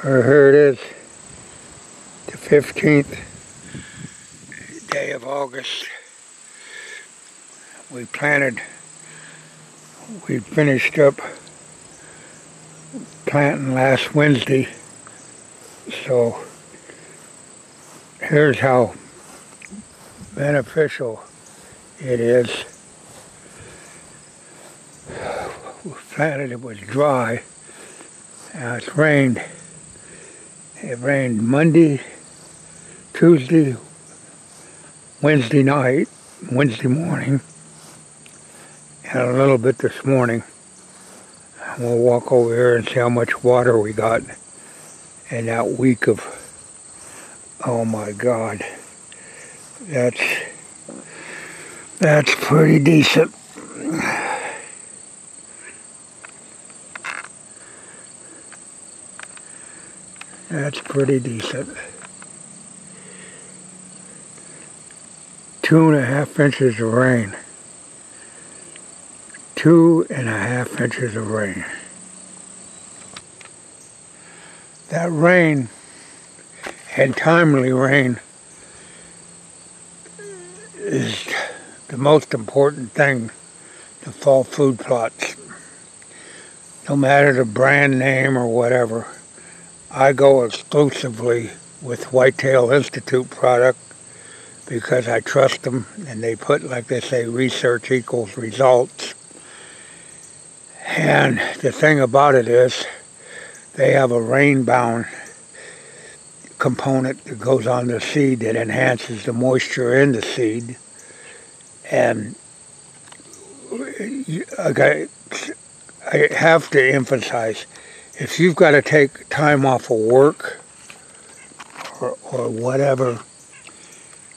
Here it is, the 15th day of August. We finished up planting last Wednesday, so here's how beneficial it is. We planted, it was dry, now it's rained. It rained Monday, Tuesday, Wednesday night, Wednesday morning, and a little bit this morning. We'll walk over here and see how much water we got in that week of, oh my God, that's pretty decent. That's pretty decent. 2.5 inches of rain. 2.5 inches of rain. That rain, and timely rain, is the most important thing to fall food plots. No matter the brand name or whatever, I go exclusively with Whitetail Institute product because I trust them, and they put, like they say, research equals results. And the thing about it is, they have a rain-bound component that goes on the seed that enhances the moisture in the seed. And I have to emphasize, if you've got to take time off of work or whatever,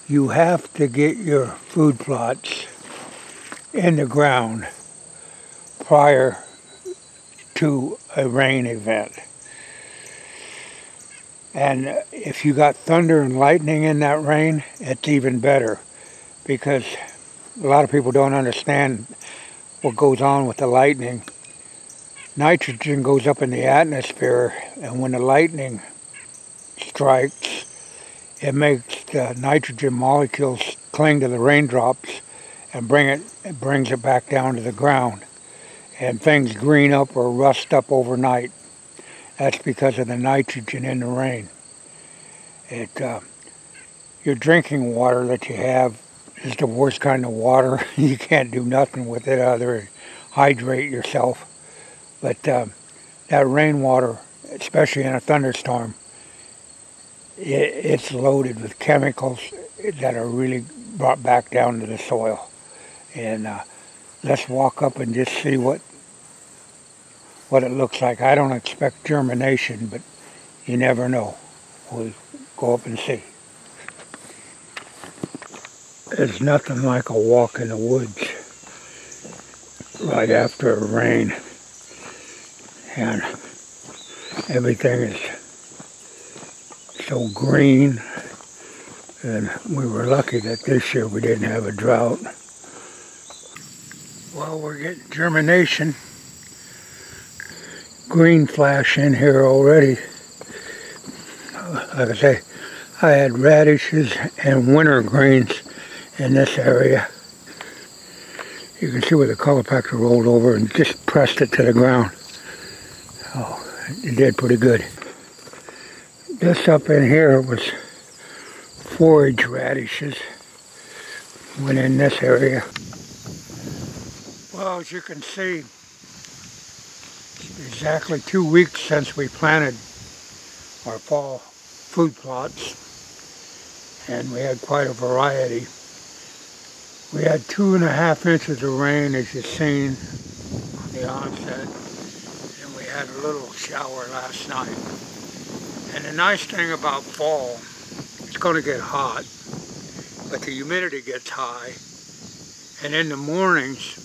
you have to get your food plots in the ground prior to a rain event. And if you got thunder and lightning in that rain, it's even better, because a lot of people don't understand what goes on with the lightning. Nitrogen goes up in the atmosphere, and when the lightning strikes, it makes the nitrogen molecules cling to the raindrops and brings it back down to the ground. And things green up or rust up overnight. That's because of the nitrogen in the rain. Your drinking water that you have is the worst kind of water. You can't do nothing with it other than hydrate yourself. But that rainwater, especially in a thunderstorm, it's loaded with chemicals that are really brought back down to the soil. And let's walk up and just see what it looks like. I don't expect germination, but you never know. We'll go up and see. It's nothing like a walk in the woods right after a rain. And everything is so green, and we were lucky that this year we didn't have a drought. Well, we're getting germination. Green flash in here already. Like I say, I had radishes and winter greens in this area. You can see where the color packer rolled over and just pressed it to the ground. Oh, it did pretty good. This up in here was forage radishes. Went in this area. Well, as you can see, it's exactly 2 weeks since we planted our fall food plots, and we had quite a variety. We had 2.5 inches of rain, as you've seen on the onset. We had a little shower last night. And the nice thing about fall, it's going to get hot, but the humidity gets high. And in the mornings,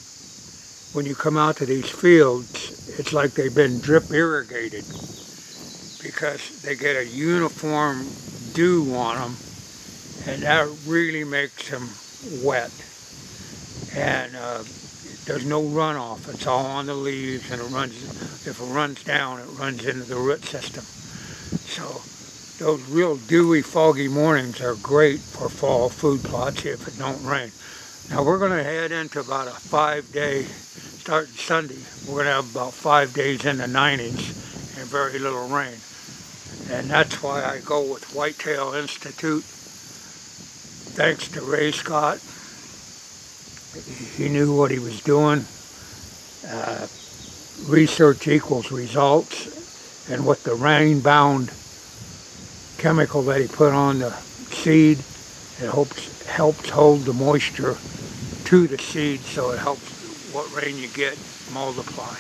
when you come out to these fields, it's like they've been drip irrigated, because they get a uniform dew on them, and that really makes them wet. And there's no runoff. It's all on the leaves, and it runs. If it runs down, it runs into the root system. So those real dewy, foggy mornings are great for fall food plots if it don't rain. Now we're going to head into about a 5-day, starting Sunday, we're going to have about 5 days in the 90s and very little rain. And that's why I go with Whitetail Institute. Thanks to Ray Scott. He knew what he was doing. Research equals results. And with the rain-bound chemical that he put on the seed, it helps hold the moisture to the seed, so it helps what rain you get multiply.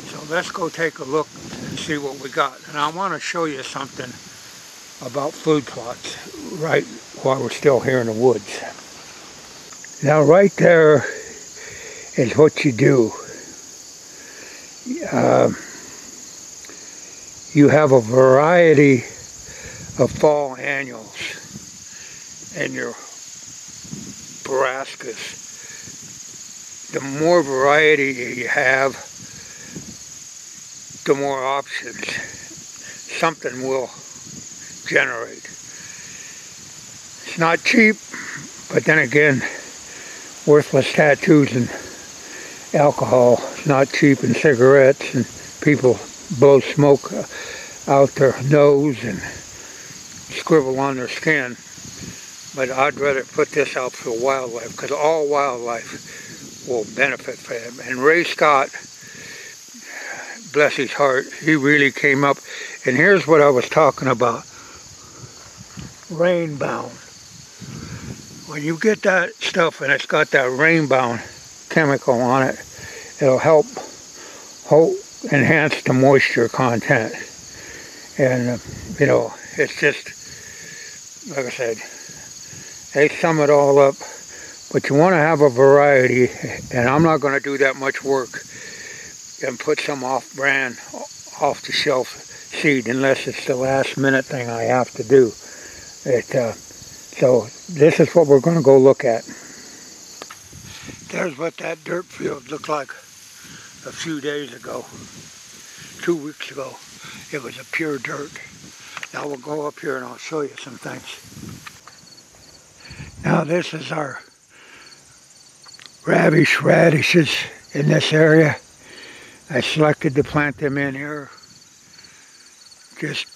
So let's go take a look and see what we got. And I want to show you something about food plots right while we're still here in the woods. Now right there is what you do. You have a variety of fall annuals in your brassicas. The more variety you have, the more options something will generate. It's not cheap, but then again, worthless tattoos and alcohol is not cheap, and cigarettes, and people blow smoke out their nose and scribble on their skin. But I'd rather put this out for wildlife, because all wildlife will benefit from it. And Ray Scott, bless his heart, he really came up. And here's what I was talking about. Rainbound. When you get that stuff and it's got that rainbound chemical on it, it'll help enhance the moisture content. And, you know, it's just, like I said, they sum it all up. But you want to have a variety, and I'm not going to do that much work and put some off-brand, off-the-shelf seed unless it's the last-minute thing I have to do. So this is what we're going to go look at. There's what that dirt field looked like a few days ago, 2 weeks ago. It was a pure dirt. Now we'll go up here and I'll show you some things. Now this is our radishes in this area. I selected to plant them in here. Just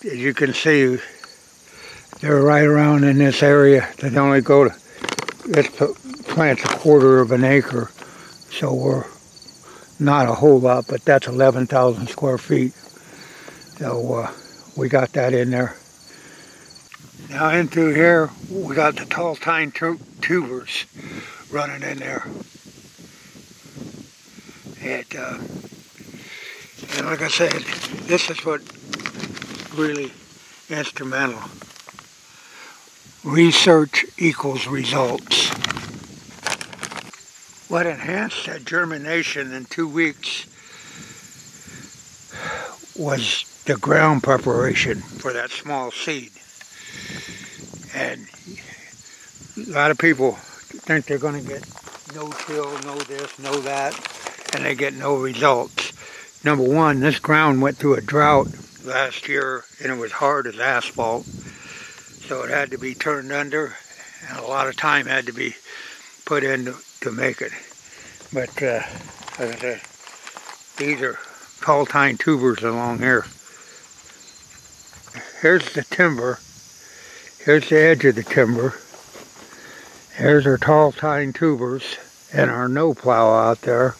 as you can see, they're right around in this area. They only go to, this plant's 1/4 of an acre, so we're not a whole lot, but that's 11,000 square feet. So we got that in there. Now in through here, we got the tall tine tubers running in there. And like I said, this is what really instrumental. Research equals results. What enhanced that germination in 2 weeks was the ground preparation for that small seed. And a lot of people think they're going to get no-till, no this, no that, and they get no results. Number one, this ground went through a drought last year, and it was hard as asphalt. So it had to be turned under, and a lot of time had to be put in to make it. But like I said, these are tall tine tubers along here. Here's the timber. Here's the edge of the timber. Here's our tall tine tubers and our no plow out there.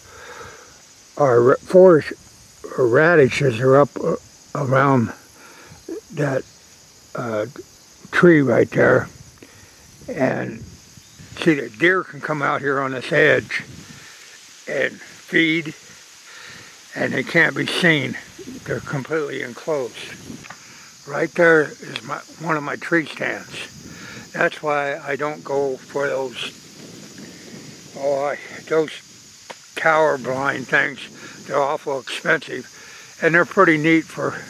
Our forest radishes are up around that tree right there. And see, the deer can come out here on this edge and feed, and they can't be seen. They're completely enclosed. Right there is one of my tree stands. That's why I don't go for those tower blind things. They're awful expensive, and they're pretty neat for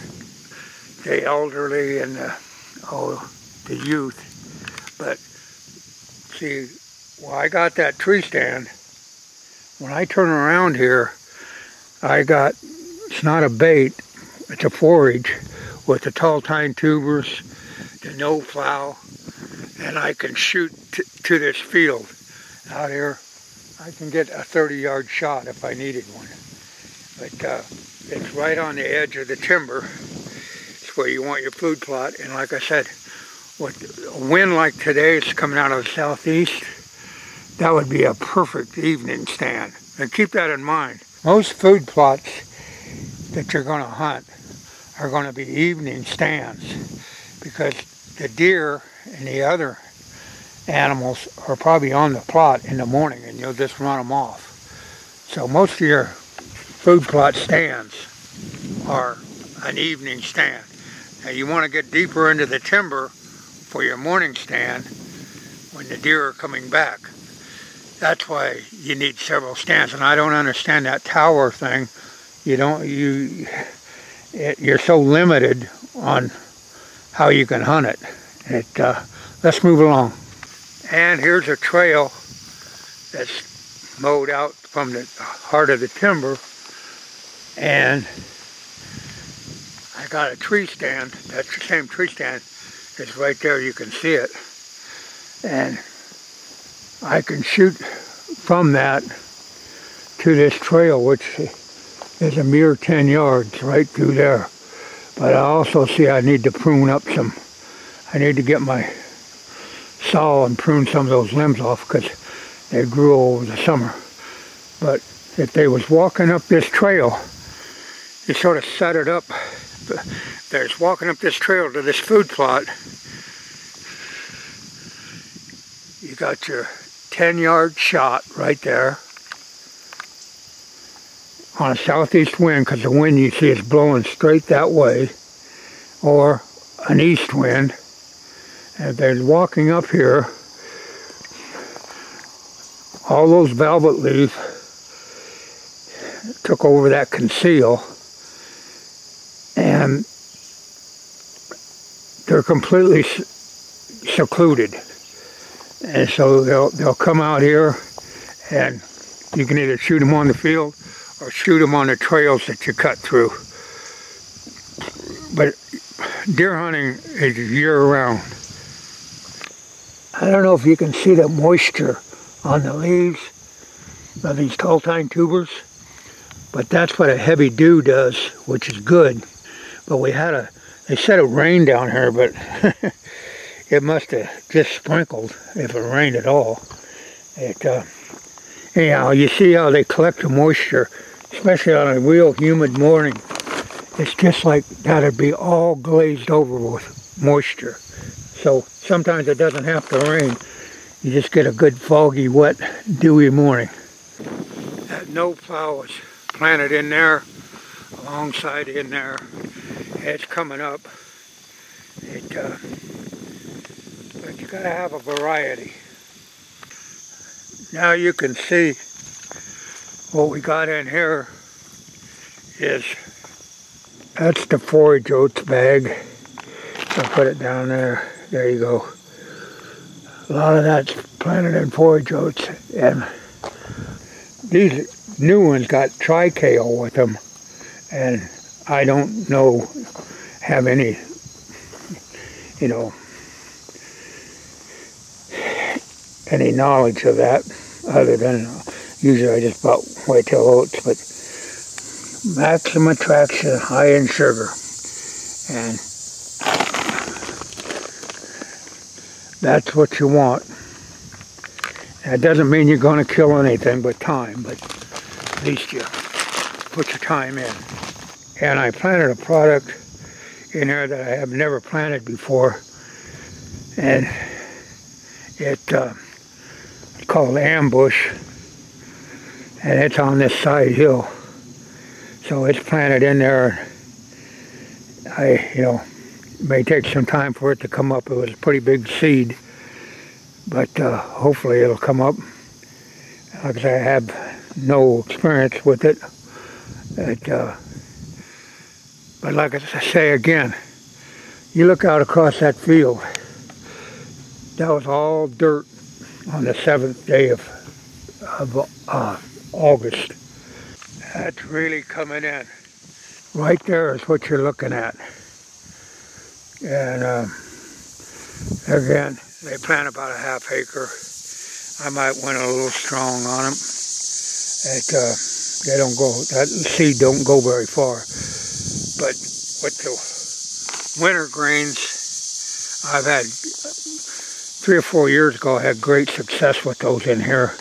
the elderly and the youth. But see, well, I got that tree stand. When I turn around here, it's not a bait, it's a forage. with the tall tine tubers, the no plow, and I can shoot to this field out here. I can get a 30-yard shot if I needed one. But it's right on the edge of the timber. It's where you want your food plot. And like I said, with a wind like today, it's coming out of the southeast, that would be a perfect evening stand. And keep that in mind. Most food plots that you're going to hunt are going to be evening stands, because the deer and the other animals are probably on the plot in the morning and you'll just run them off. So most of your food plot stands are an evening stand. Now you want to get deeper into the timber for your morning stand when the deer are coming back. That's why you need several stands. And I don't understand that tower thing. You're so limited on how you can hunt it. Let's move along. And here's a trail that's mowed out from the heart of the timber. And I got a tree stand. That same tree stand is right there. You can see it. And I can shoot from that to this trail, which is a mere 10 yards right through there. But I also see I need to prune up some. I need to get my saw and prune some of those limbs off because they grew over the summer. But if they was walking up this trail, you sort of set it up. There's walking up this trail to this food plot. You got your 10-yard shot right there on a southeast wind, because the wind you see is blowing straight that way, or an east wind. And if they're walking up here, all those velvet leaves took over that conceal, and they're completely secluded. And so they'll come out here, and you can either shoot them on the field or shoot them on the trails that you cut through. But deer hunting is year-round. I don't know if you can see the moisture on the leaves of these tall tine tubers, but that's what a heavy dew does, which is good. But they said it rained down here, but it must have just sprinkled if it rained at all. Anyhow, you see how they collect the moisture, especially on a real humid morning. It's just like that'd be all glazed over with moisture. So sometimes it doesn't have to rain. You just get a good foggy, wet, dewy morning. That no plow is planted in there, alongside in there. It's coming up. But you gotta have a variety. Now you can see what we got in here that's the forage oats bag. I'll put it down there. There you go. A lot of that's planted in forage oats, and these new ones got tricale with them, and I don't have any, any knowledge of that, other than usually I just bought whitetail oats. But maximum attraction, high in sugar, and that's what you want. That doesn't mean you're going to kill anything but time, but at least you put your time in. And I planted a product in here that I have never planted before, and it's called Ambush, and it's on this side hill. So it's planted in there. It may take some time for it to come up. It was a pretty big seed, but hopefully it'll come up. Because I have no experience with it. But like I say again, you look out across that field, that was all dirt on the 7th day of August. That's really coming in. Right there is what you're looking at. And again, they plant about a ½ acre. I might went a little strong on them. They don't go, that seed don't go very far. But with the winter greens, I've had 3 or 4 years ago, I had great success with those in here.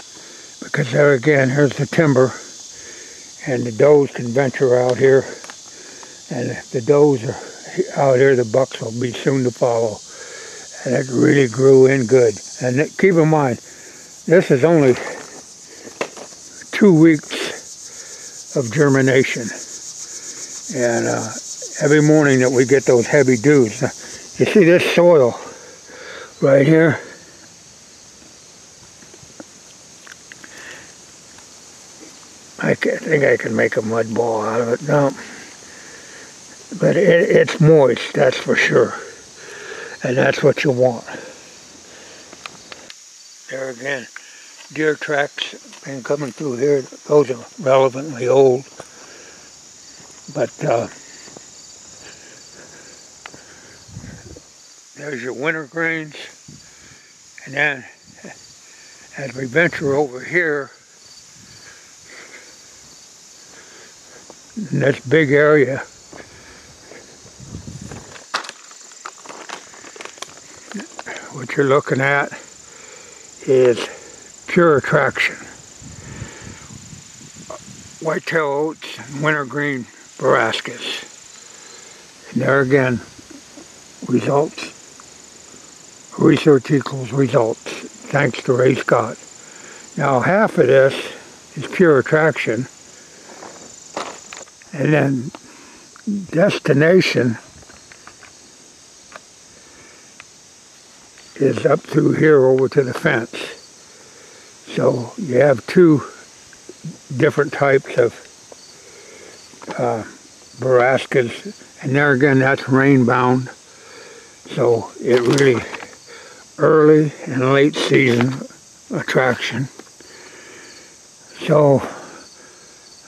Because there again, here's the timber, and the does can venture out here. And if the does are out here, the bucks will be soon to follow. And it really grew in good. And keep in mind, this is only 2 weeks of germination. And every morning that we get those heavy dews. You see this soil right here? I think I can make a mud ball out of it. No. But it's moist, that's for sure. And that's what you want. There again, deer tracks been coming through here. Those are relevantly old. But there's your winter greens. And then as we venture over here, in this big area, what you're looking at is pure attraction. Whitetail oats and wintergreen borascas. And there again, results. Research equals results, thanks to Ray Scott. Now half of this is pure attraction. And then destination is up through here over to the fence. So you have 2 different types of borascas, and there again, that's rain bound. So it really early and late season attraction. So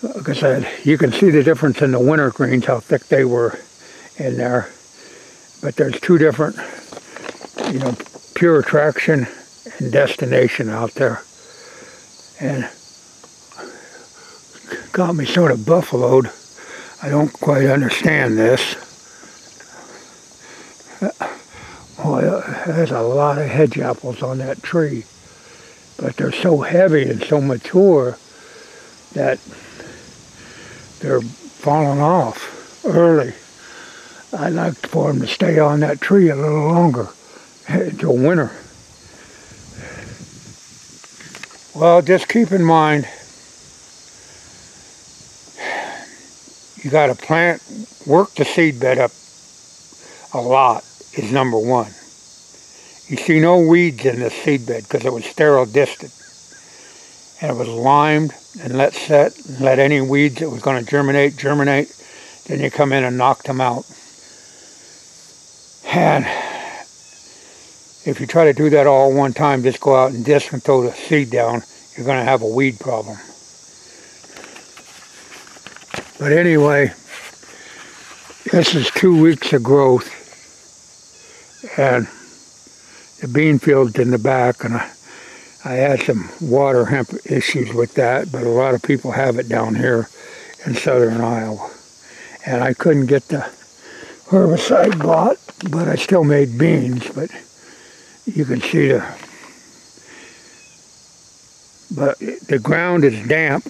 like I said, you can see the difference in the winter greens, how thick they were in there. But there's 2 different, pure attraction and destination out there. And got me sort of buffaloed. I don't quite understand this. Well, there's a lot of hedge apples on that tree. But they're so heavy and so mature that they're falling off early. I'd like for them to stay on that tree a little longer until winter. Well, just keep in mind, you got to work the seed bed up a lot is number 1. You see no weeds in this seed bed because it was sterile disted. And it was limed and let set, and let any weeds that was going to germinate. Then you come in and knock them out. And if you try to do that all one time, just go out and disc and throw the seed down, you're going to have a weed problem. But anyway, this is 2 weeks of growth. And the bean field's in the back, and I had some water hemp issues with that, but a lot of people have it down here in southern Iowa. And I couldn't get the herbicide bought, but I still made beans. But you can see but the ground is damp,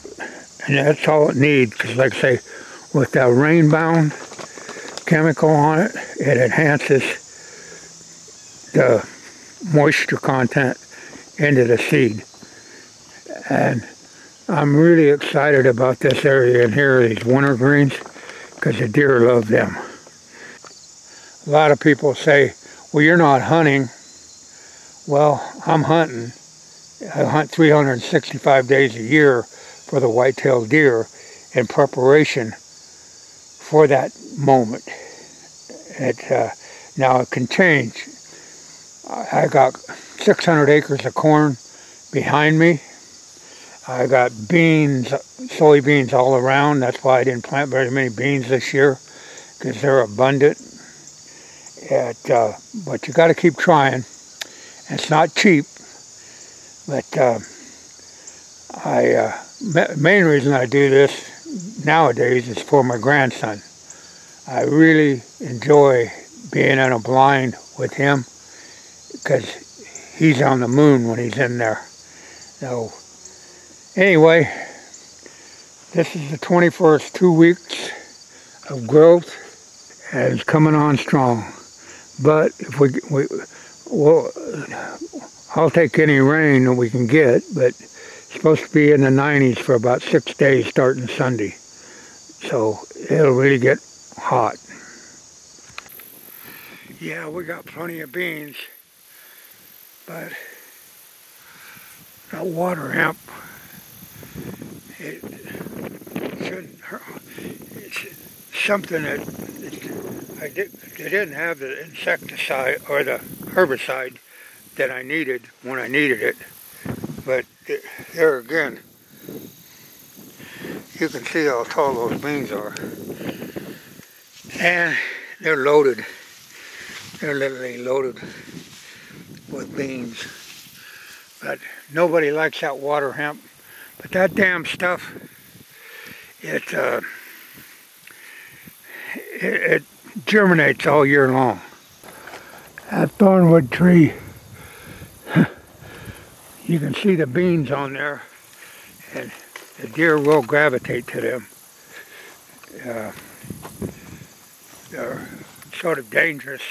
and that's all it needs, because like I say, with that rain-bound chemical on it, it enhances the moisture content into the seed. And I'm really excited about this area in here, these winter greens, because the deer love them. A lot of people say, well, you're not hunting. Well, I'm hunting. I hunt 365 days a year for the white-tailed deer in preparation for that moment. Now it can change. I got 600 acres of corn behind me. I got beans, soybeans all around. That's why I didn't plant very many beans this year, because they're abundant. But you got to keep trying. It's not cheap, but main reason I do this nowadays is for my grandson. I really enjoy being in a blind with him because he's on the moon when he's in there. So anyway, this is the 21st 2 weeks of growth, and it's coming on strong. But if I'll take any rain that we can get, but it's supposed to be in the 90s for about 6 days starting Sunday. So it'll really get hot. Yeah, we got plenty of beans, but that water hemp, it shouldn't hurt. It's something that they didn't have the insecticide or the herbicide that I needed when I needed it. But there again, you can see how tall those beans are. And they're loaded. They're literally loaded with beans. But nobody likes that water hemp. But that damn stuff, it germinates all year long. That thornwood tree, you can see the beans on there, and the deer will gravitate to them. They're sort of dangerous.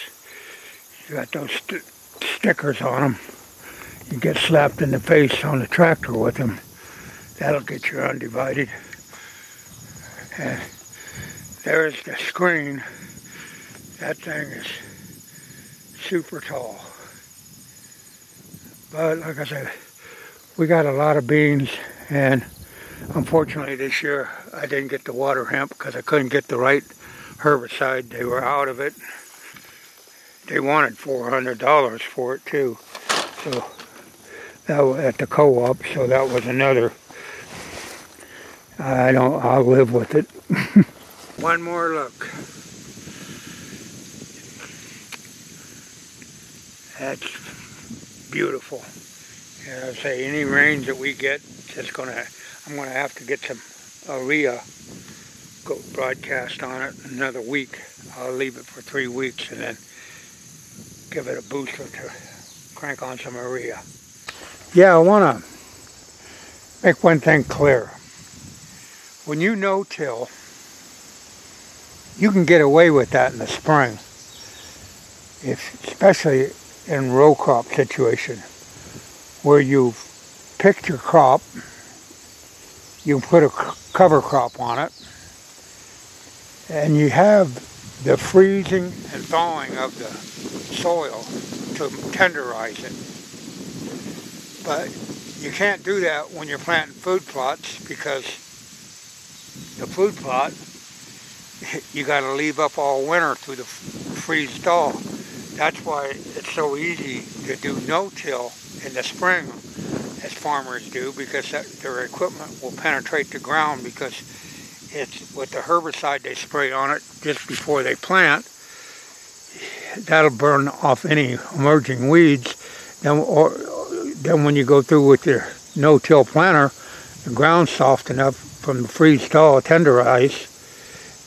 You got those stickers on them. You get slapped in the face on the tractor with them. That'll get you undivided. And there's the screen. That thing is super tall. But like I said, we got a lot of beans, and unfortunately this year I didn't get the water hemp because I couldn't get the right herbicide. They were out of it. They wanted $400 for it too. So that was at the co-op, so that was another. I'll live with it. One more look. That's beautiful. And I say any rains that we get, I'm gonna have to get some urea broadcast on it another week. I'll leave it for 3 weeks and then give it a booster to crank on some urea. Yeah, I want to make one thing clear. When you no-till, you can get away with that in the spring, especially in row crop situation, where you've picked your crop, you put a cover crop on it, and you have the freezing and thawing of the soil to tenderize it. But you can't do that when you're planting food plots, because the food plot, you got to leave up all winter through the freeze thaw. That's why it's so easy to do no-till in the spring, as farmers do, because their equipment will penetrate the ground, because it's with the herbicide they spray on it just before they plant. That'll burn off any emerging weeds. Then when you go through with your no-till planter, the ground's soft enough from the freeze thaw tenderize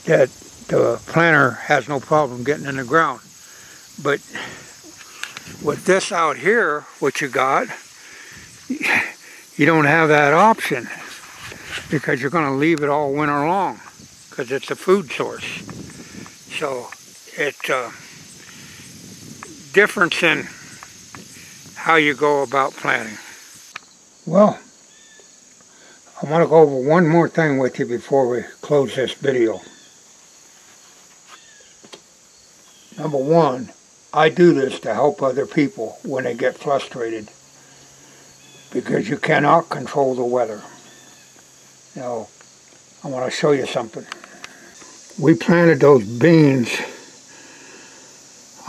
that the planter has no problem getting in the ground. But with this out here, what you got, you don't have that option, because you're going to leave it all winter long, because it's a food source. So it's a difference in how you go about planting. Well, I want to go over one more thing with you before we close this video. Number one, I do this to help other people when they get frustrated, because you cannot control the weather. Now, I want to show you something. We planted those beans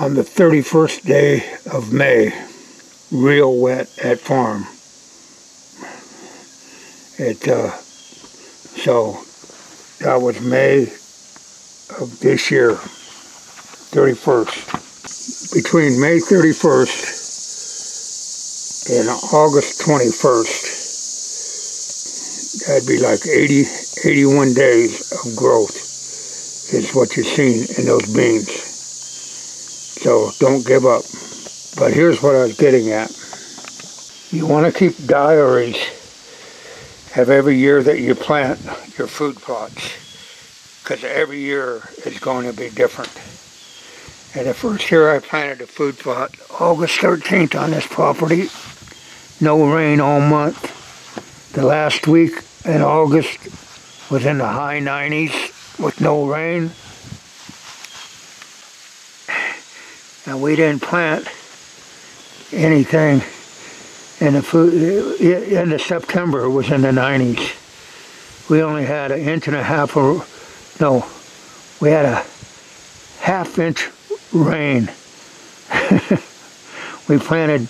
on the 31st day of May, real wet at farm. So that was May of this year, 31st. between May 31st and August 21st, that'd be like 81 days of growth is what you've seen in those beans. So don't give up. But here's what I was getting at. You want to keep diaries of every year that you plant your food plots, because every year is going to be different. And the first year I planted a food plot, August 13th on this property, no rain all month. The last week in August was in the high 90s with no rain. And we didn't plant anything in the food. In the September it was in the 90s. We only had an inch and a half of, no, we had a half-inch rain. We planted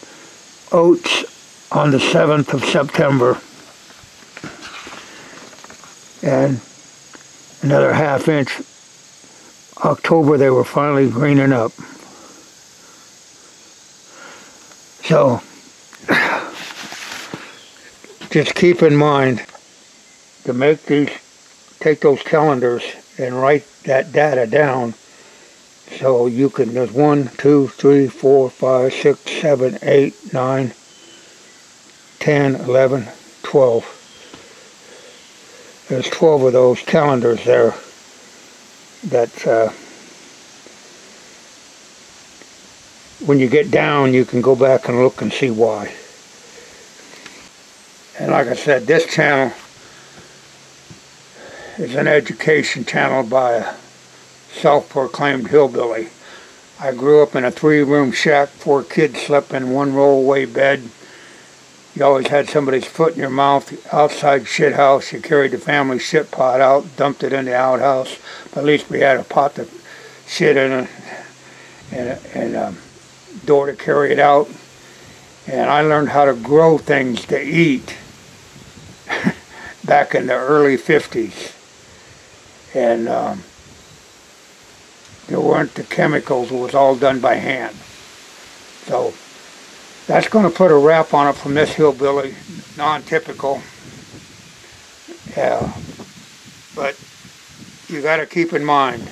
oats on the 7th of September, and another half-inch. October they were finally greening up. So just keep in mind to make these, take those calendars and write that data down, so you can, there's 1, 2, 3, 4, 5, 6, 7, 8, 9, 10, 11, 12. There's 12 of those calendars there that when you get down you can go back and look and see why. And like I said, this channel is an education channel by a self-proclaimed hillbilly. I grew up in a 3-room shack, 4 kids slept in 1 rollaway bed. You always had somebody's foot in your mouth. Outside shit house, you carried the family shit pot out, dumped it in the outhouse. But at least we had a pot to shit in and a door to carry it out. And I learned how to grow things to eat back in the early 50s. And there weren't the chemicals, it was all done by hand. So that's going to put a wrap on it from this hillbilly, non-typical. Yeah, but you got to keep in mind,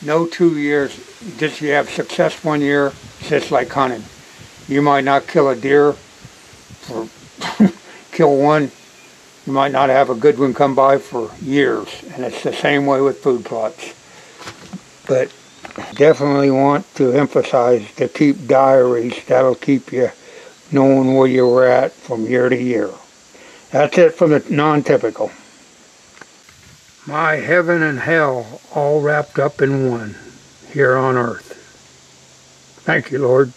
no 2 years, just you have success 1 year, it's just like hunting. You might not kill a deer, for kill one, you might not have a good one come by for years, and it's the same way with food plots. But definitely want to emphasize to keep diaries. That'll keep you knowing where you were at from year to year. That's it from the non-typical. My heaven and hell all wrapped up in one here on earth. Thank you, Lord.